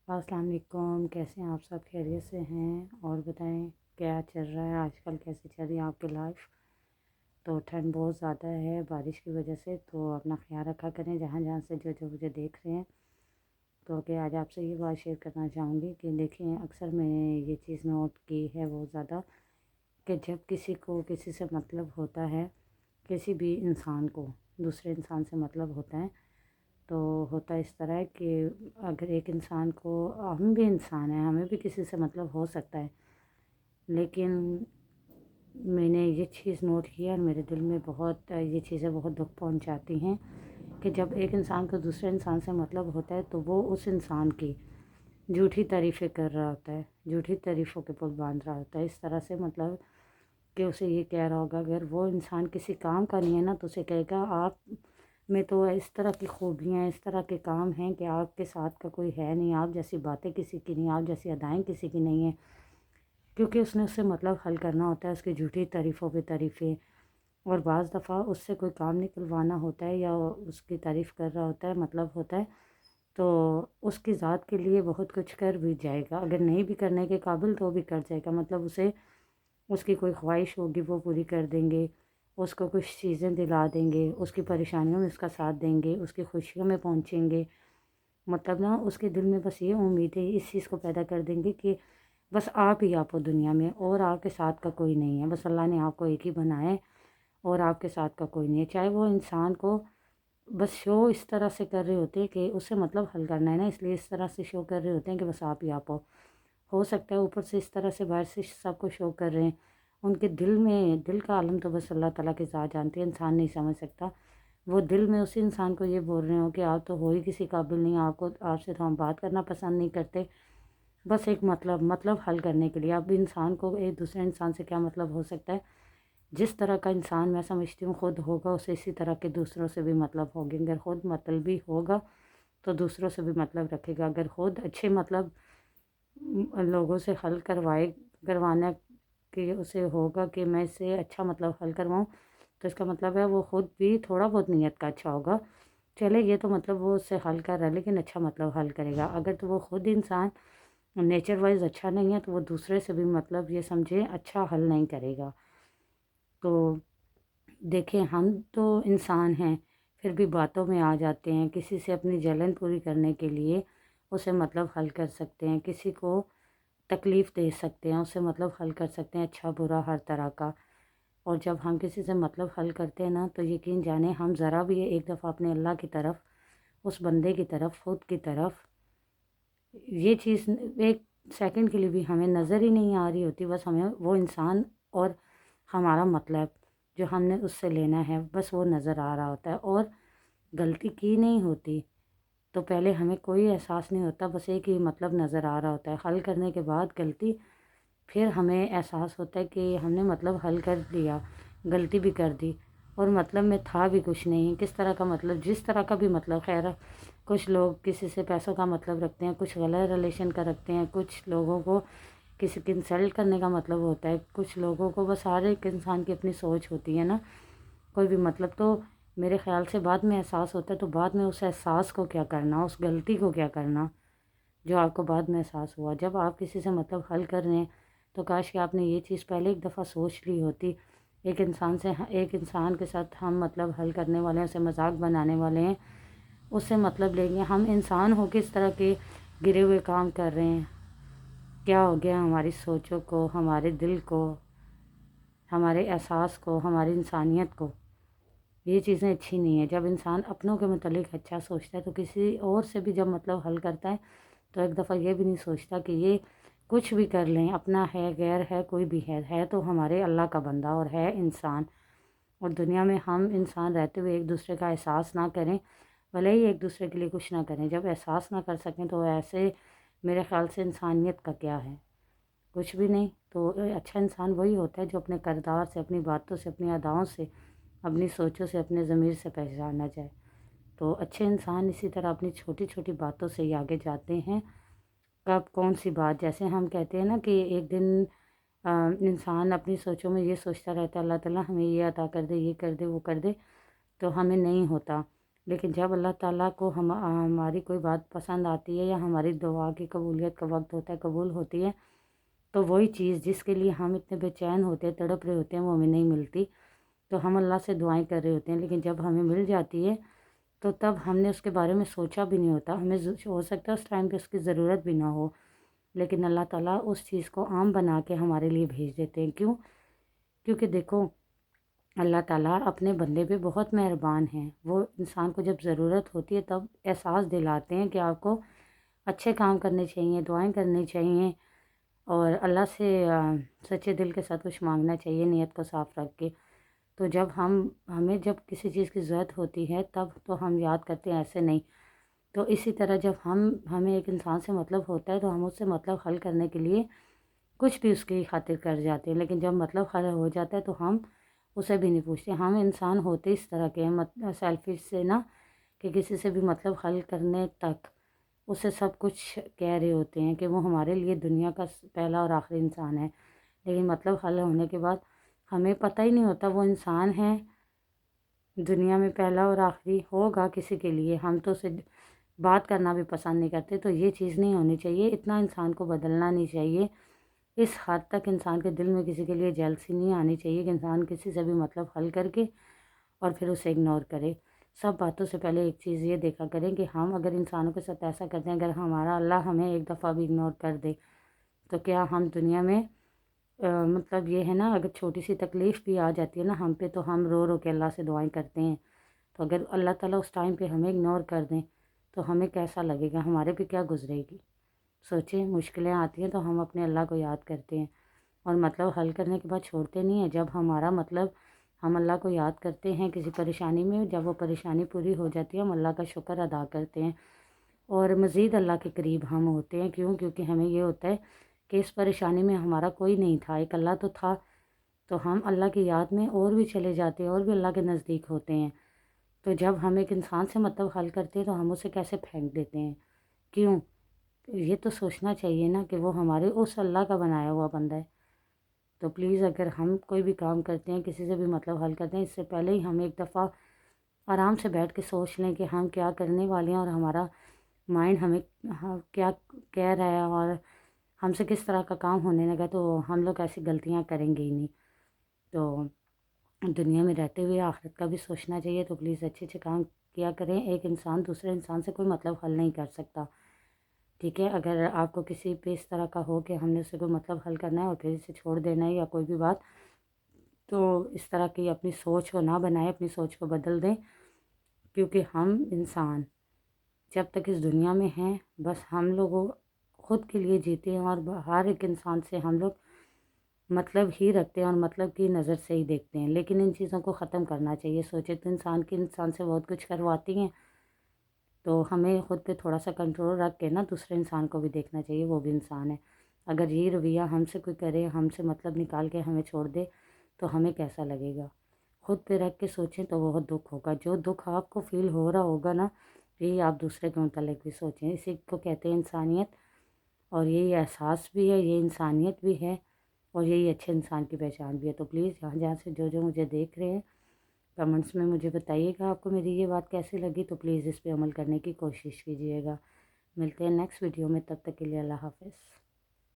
السلام علیکم، کیسے ہیں آپ؟ سب خیریت سے ہیں؟ اور بتائیں کیا چل رہا ہے آج کل، کیسے چل رہی ہے آپ کی لائف؟ تو ٹھنڈ بہت زیادہ ہے بارش کی وجہ سے، تو اپنا خیال رکھا کریں جہاں جہاں سے جو مجھے دیکھ رہے ہیں۔ تو کہ آج آپ سے یہ بات شیئر کرنا چاہوں گی کہ دیکھیں، اکثر میں نے یہ چیز نوٹ کی ہے بہت زیادہ، کہ جب کسی کو کسی سے مطلب ہوتا ہے، کسی بھی انسان کو دوسرے انسان سے مطلب ہوتا ہے، تو ہوتا اس طرح ہے کہ اگر ایک انسان کو، ہم بھی انسان ہیں، ہمیں بھی کسی سے مطلب ہو سکتا ہے، لیکن میں نے یہ چیز نوٹ کی اور میرے دل میں بہت یہ چیزیں بہت دکھ پہنچاتی ہیں کہ جب ایک انسان کو دوسرے انسان سے مطلب ہوتا ہے تو وہ اس انسان کی جھوٹی تعریفیں کر رہا ہوتا ہے، جھوٹی تعریفوں کے پل باندھ رہا ہوتا ہے، اس طرح سے مطلب کہ اسے یہ کہہ رہا ہوگا، اگر وہ انسان کسی کام کا نہیں ہے نا تو اسے کہے گا آپ میں تو اس طرح کی خوبیاں، اس طرح کے کام ہیں کہ آپ کے ساتھ کا کوئی ہے نہیں، آپ جیسی باتیں کسی کی نہیں، آپ جیسی ادائیں کسی کی نہیں ہیں، کیونکہ اس نے اس سے مطلب حل کرنا ہوتا ہے، اس کی جھوٹی تعریفوں پہ تعریفیں، اور بعض دفعہ اس سے کوئی کام نکلوانا ہوتا ہے یا اس کی تعریف کر رہا ہوتا ہے، مطلب ہوتا ہے، تو اس کی ذات کے لیے بہت کچھ کر بھی جائے گا، اگر نہیں بھی کرنے کے قابل تو بھی کر جائے گا، مطلب اسے اس کی کوئی خواہش ہوگی وہ پوری کر دیں گے، اس کو کچھ چیزیں دلا دیں گے، اس کی پریشانیوں میں اس کا ساتھ دیں گے، اس کی خوشیوں میں پہنچیں گے، مطلب نا اس کے دل میں بس یہ امید ہے، اس چیز کو پیدا کر دیں گے کہ بس آپ ہی آپ ہو دنیا میں، اور آپ کے ساتھ کا کوئی نہیں ہے، بس اللہ نے آپ کو ایک ہی بنایا ہے اور آپ کے ساتھ کا کوئی نہیں ہے، چاہے وہ انسان کو بس شو اس طرح سے کر رہے ہوتے ہیں کہ اسے مطلب حل کرنا ہے نا، اس لیے اس طرح سے شو کر رہے ہوتے ہیں کہ بس آپ ہی آپ ہو سکتا ہے اوپر سے اس طرح سے باہر سے سب کو شو کر رہے ہیں، ان کے دل میں، دل کا عالم تو بس اللہ تعالیٰ کی ذات جانتی ہے، انسان نہیں سمجھ سکتا، وہ دل میں اسی انسان کو یہ بول رہے ہوں کہ آپ تو ہو ہی کسی قابل نہیں، آپ سے تو ہم بات کرنا پسند نہیں کرتے، بس ایک مطلب حل کرنے کے لیے اب انسان کو ایک دوسرے انسان سے کیا مطلب ہو سکتا ہے؟ جس طرح کا انسان میں سمجھتی ہوں خود ہوگا، اسے اسی طرح کے دوسروں سے بھی مطلب ہوگی، اگر خود مطلبی ہوگا تو دوسروں سے بھی مطلب رکھے گا، اگر خود اچھے مطلب لوگوں سے حل کروانا کہ اسے ہوگا کہ میں اس سے اچھا مطلب حل کرواؤں، تو اس کا مطلب ہے وہ خود بھی تھوڑا بہت نیت کا اچھا ہوگا، چلے یہ تو مطلب وہ اس سے حل کر رہا ہے لیکن اچھا مطلب حل کرے گا، اگر تو وہ خود انسان نیچر وائز اچھا نہیں ہے تو وہ دوسرے سے بھی مطلب یہ سمجھے اچھا حل نہیں کرے گا۔ تو دیکھیں، ہم تو انسان ہیں، پھر بھی باتوں میں آ جاتے ہیں، کسی سے اپنی جلن پوری کرنے کے لیے اسے مطلب حل کر سکتے ہیں، کسی کو تکلیف دے سکتے ہیں، اسے مطلب حل کر سکتے ہیں، اچھا برا ہر طرح کا، اور جب ہم کسی سے مطلب حل کرتے ہیں نا تو یقین جانیں ہم ذرا بھی ایک دفعہ اپنے اللہ کی طرف، اس بندے کی طرف، خود کی طرف یہ چیز ایک سیکنڈ کے لیے بھی ہمیں نظر ہی نہیں آ رہی ہوتی، بس ہمیں وہ انسان اور ہمارا مطلب جو ہم نے اس سے لینا ہے بس وہ نظر آ رہا ہوتا ہے، اور غلطی کی نہیں ہوتی تو پہلے ہمیں کوئی احساس نہیں ہوتا، بس ایک ہی مطلب نظر آ رہا ہوتا ہے، حل کرنے کے بعد غلطی، پھر ہمیں احساس ہوتا ہے کہ ہم نے مطلب حل کر دیا، غلطی بھی کر دی، اور مطلب میں تھا بھی کچھ نہیں، کس طرح کا مطلب، جس طرح کا بھی مطلب، خیر کچھ لوگ کسی سے پیسوں کا مطلب رکھتے ہیں، کچھ غلط ریلیشن کا رکھتے ہیں، کچھ لوگوں کو کسی کی انسلٹ کرنے کا مطلب ہوتا ہے، کچھ لوگوں کو بس ہر ایک انسان کی اپنی سوچ ہوتی ہے نا، کوئی بھی مطلب، تو میرے خیال سے بعد میں احساس ہوتا ہے تو بعد میں اس احساس کو کیا کرنا، اس غلطی کو کیا کرنا جو آپ کو بعد میں احساس ہوا، جب آپ کسی سے مطلب حل کر رہے ہیں تو کاش کہ آپ نے یہ چیز پہلے ایک دفعہ سوچ لی ہوتی، ایک انسان کے ساتھ ہم مطلب حل کرنے والے ہیں، اسے مذاق بنانے والے ہیں، اس سے مطلب لیں گے، ہم انسان ہو کس طرح کے گرے ہوئے کام کر رہے ہیں، کیا ہو گیا ہماری سوچوں کو، ہمارے دل کو، ہمارے احساس کو، ہماری انسانیت کو، یہ چیزیں اچھی نہیں ہیں، جب انسان اپنوں کے متعلق اچھا سوچتا ہے تو کسی اور سے بھی جب مطلب حل کرتا ہے تو ایک دفعہ یہ بھی نہیں سوچتا کہ یہ کچھ بھی کر لیں، اپنا ہے، غیر ہے، کوئی بھی ہے تو ہمارے اللہ کا بندہ اور ہے انسان، اور دنیا میں ہم انسان رہتے ہوئے ایک دوسرے کا احساس نہ کریں، بھلے ہی ایک دوسرے کے لیے کچھ نہ کریں، جب احساس نہ کر سکیں تو ایسے میرے خیال سے انسانیت کا کیا ہے، کچھ بھی نہیں، تو اچھا انسان وہی ہوتا ہے جو اپنے کردار سے، اپنی باتوں سے، اپنی اداؤں سے، اپنی سوچوں سے، اپنے ضمیر سے پہچانا جائے، تو اچھے انسان اسی طرح اپنی چھوٹی چھوٹی باتوں سے ہی آگے جاتے ہیں، کب کون سی بات، جیسے ہم کہتے ہیں نا کہ ایک دن انسان اپنی سوچوں میں یہ سوچتا رہتا ہے اللہ تعالیٰ ہمیں یہ عطا کر دے، یہ کر دے، وہ کر دے، تو ہمیں نہیں ہوتا، لیکن جب اللہ تعالیٰ کو ہماری کوئی بات پسند آتی ہے یا ہماری دعا کی قبولیت کا وقت ہوتا ہے، قبول ہوتی ہے، تو وہی چیز جس کے لیے ہم اتنے بے چین ہوتے ہیں، تڑپ رہے ہوتے ہیں، وہ ہمیں نہیں ملتی، تو ہم اللہ سے دعائیں کر رہے ہوتے ہیں، لیکن جب ہمیں مل جاتی ہے تو تب ہم نے اس کے بارے میں سوچا بھی نہیں ہوتا، ہمیں ہو سکتا ہے اس ٹائم پہ اس کی ضرورت بھی نہ ہو، لیکن اللہ تعالیٰ اس چیز کو عام بنا کے ہمارے لیے بھیج دیتے ہیں۔ کیوں؟ کیونکہ دیکھو، اللہ تعالیٰ اپنے بندے پہ بہت مہربان ہیں، وہ انسان کو جب ضرورت ہوتی ہے تب احساس دلاتے ہیں کہ آپ کو اچھے کام کرنے چاہیے، دعائیں کرنی چاہیے، اور اللہ سے سچے دل کے ساتھ کچھ مانگنا چاہیے، نیت کو صاف رکھ کے۔ تو جب ہمیں جب کسی چیز کی ضرورت ہوتی ہے تب تو ہم یاد کرتے ہیں، ایسے نہیں۔ تو اسی طرح جب ہمیں ایک انسان سے مطلب ہوتا ہے تو ہم اس سے مطلب حل کرنے کے لیے کچھ بھی اس کی خاطر کر جاتے ہیں، لیکن جب مطلب حل ہو جاتا ہے تو ہم اسے بھی نہیں پوچھتے۔ ہم انسان ہوتے اس طرح کے ہیں، سیلفش سے نا، کہ کسی سے بھی مطلب حل کرنے تک اسے سب کچھ کہہ رہے ہوتے ہیں کہ وہ ہمارے لیے دنیا کا پہلا اور آخری انسان ہے، لیکن مطلب حل ہونے کے بعد ہمیں پتہ ہی نہیں ہوتا وہ انسان ہے دنیا میں پہلا اور آخری ہوگا کسی کے لیے، ہم تو اسے بات کرنا بھی پسند نہیں کرتے۔ تو یہ چیز نہیں ہونی چاہیے، اتنا انسان کو بدلنا نہیں چاہیے، اس حد تک انسان کے دل میں کسی کے لیے جیلسی نہیں آنی چاہیے کہ انسان کسی سے بھی مطلب حل کر کے اور پھر اسے اگنور کرے۔ سب باتوں سے پہلے ایک چیز یہ دیکھا کریں کہ ہم اگر انسانوں کے ساتھ ایسا کرتے ہیں، اگر ہمارا اللہ ہمیں ایک دفعہ بھی اگنور کر دے تو کیا ہم دنیا میں مطلب یہ ہے نا، اگر چھوٹی سی تکلیف بھی آ جاتی ہے نا ہم پہ، تو ہم رو رو کے اللہ سے دعائیں کرتے ہیں، تو اگر اللہ تعالیٰ اس ٹائم پہ ہمیں اگنور کر دیں تو ہمیں کیسا لگے گا، ہمارے پہ کیا گزرے گی۔ سوچیں، مشکلیں آتی ہیں تو ہم اپنے اللہ کو یاد کرتے ہیں اور مطلب حل کرنے کے بعد چھوڑتے نہیں ہیں۔ جب ہمارا مطلب ہم اللہ کو یاد کرتے ہیں کسی پریشانی میں، جب وہ پریشانی پوری ہو جاتی ہے ہم اللہ کا شکر ادا کرتے ہیں اور مزید اللہ کے قریب ہم ہوتے ہیں۔ کیونکہ ہمیں یہ ہوتا ہے کہ اس پریشانی میں ہمارا کوئی نہیں تھا، ایک اللہ تو تھا، تو ہم اللہ کی یاد میں اور بھی چلے جاتے ہیں اور بھی اللہ کے نزدیک ہوتے ہیں۔ تو جب ہم ایک انسان سے مطلب حل کرتے ہیں تو ہم اسے کیسے پھینک دیتے ہیں؟ کیوں؟ یہ تو سوچنا چاہیے نا کہ وہ ہمارے اس اللہ کا بنایا ہوا بندہ ہے۔ تو پلیز اگر ہم کوئی بھی کام کرتے ہیں، کسی سے بھی مطلب حل کرتے ہیں، اس سے پہلے ہی ہم ایک دفعہ آرام سے بیٹھ کے سوچ لیں کہ ہم کیا کرنے والے ہیں اور ہمارا مائنڈ ہمیں کیا کہہ رہا ہے اور ہم سے کس طرح کا کام ہونے لگا، تو ہم لوگ ایسی غلطیاں کریں گے ہی نہیں۔ تو دنیا میں رہتے ہوئے آخرت کا بھی سوچنا چاہیے، تو پلیز اچھے اچھے کام کیا کریں۔ ایک انسان دوسرے انسان سے کوئی مطلب حل نہیں کر سکتا، ٹھیک ہے؟ اگر آپ کو کسی پہ اس طرح کا ہو کہ ہم نے اسے کوئی مطلب حل کرنا ہے اور پھر اسے چھوڑ دینا ہے یا کوئی بھی بات، تو اس طرح کی اپنی سوچ کو نہ بنائیں، اپنی سوچ کو بدل دیں، کیونکہ ہم انسان جب تک اس دنیا میں ہیں بس ہم لوگوں خود کے لیے جیتے ہیں اور ہر ایک انسان سے ہم لوگ مطلب ہی رکھتے ہیں اور مطلب کی نظر سے ہی دیکھتے ہیں، لیکن ان چیزوں کو ختم کرنا چاہیے۔ سوچے تو انسان سے بہت کچھ کرواتی ہیں، تو ہمیں خود پہ تھوڑا سا کنٹرول رکھ کے نا دوسرے انسان کو بھی دیکھنا چاہیے، وہ بھی انسان ہے۔ اگر یہ رویہ ہم سے کوئی کرے، ہم سے مطلب نکال کے ہمیں چھوڑ دے تو ہمیں کیسا لگے گا؟ خود پہ رکھ کے سوچیں تو بہت دکھ ہوگا۔ جو دکھ آپ کو فیل ہو رہا ہوگا نا، یہی آپ دوسرے کے متعلق بھی سوچیں۔ اسی کو کہتے ہیں انسانیت، اور یہی احساس بھی ہے، یہ انسانیت بھی ہے، اور یہی اچھے انسان کی پہچان بھی ہے۔ تو پلیز جہاں جہاں سے جو مجھے دیکھ رہے ہیں کمنٹس میں مجھے بتائیے گا آپ کو میری یہ بات کیسی لگی، تو پلیز اس پہ عمل کرنے کی کوشش کیجیے گا۔ ملتے ہیں نیکسٹ ویڈیو میں، تب تک کے لیے اللہ حافظ۔